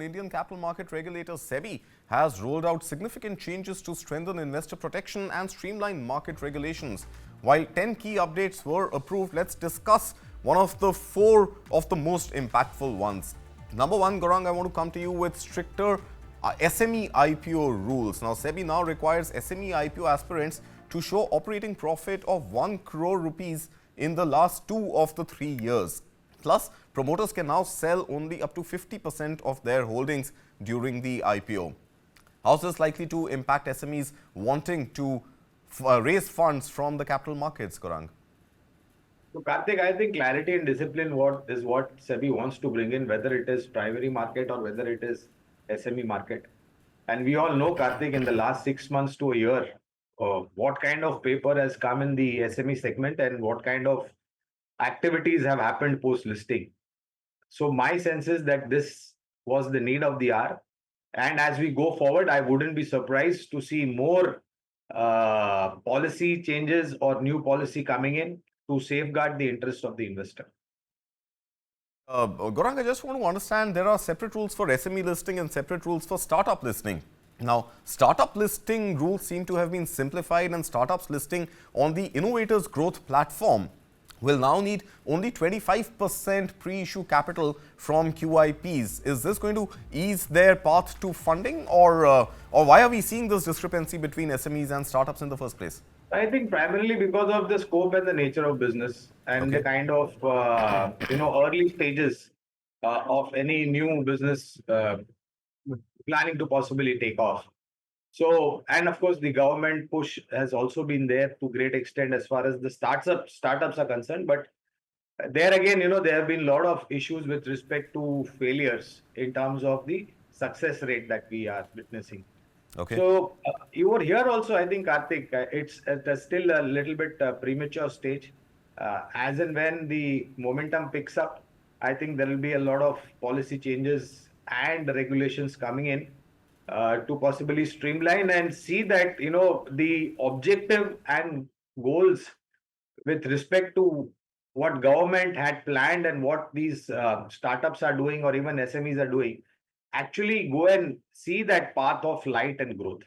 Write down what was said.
Indian capital market regulator SEBI has rolled out significant changes to strengthen investor protection and streamline market regulations. While 10 key updates were approved, let's discuss one of the 4 of the most impactful ones. Number 1, Gaurang, I want to come to you with stricter SME IPO rules. Now, SEBI now requires SME IPO aspirants to show operating profit of 1 crore rupees in the last 2 of the 3 years. Plus, promoters can now sell only up to 50% of their holdings during the IPO. How is this likely to impact SMEs wanting to raise funds from the capital markets, Gaurang? So, Karthik, I think clarity and discipline is what SEBI wants to bring in, whether it is primary market or whether it is SME market. And we all know, Karthik, in the last 6 months to a year, what kind of paper has come in the SME segment and what kind of activities have happened post-listing. So my sense is that this was the need of the hour. And as we go forward, I wouldn't be surprised to see more policy changes or new policy coming in to safeguard the interest of the investor. Gaurang, I just want to understand, there are separate rules for SME listing and separate rules for startup listing. Now, startup listing rules seem to have been simplified, and startups listing on the Innovators Growth platform will now need only 25% pre-issue capital from QIPs. Is this going to ease their path to funding, or why are we seeing this discrepancy between SMEs and startups in the first place? I think primarily because of the scope and the nature of business and the kind of early stages of any new business planning to possibly take off. So, and of course, the government push has also been there to great extent as far as the startups are concerned. But there again, there have been a lot of issues with respect to failures in terms of the success rate that we are witnessing. Okay. So, over here also, I think, Karthik, it's still a little bit premature stage. As and when the momentum picks up, I think there will be a lot of policy changes and regulations coming in to possibly streamline and see that, the objective and goals with respect to what government had planned and what these startups are doing or even SMEs are doing, actually go and see that path of light and growth.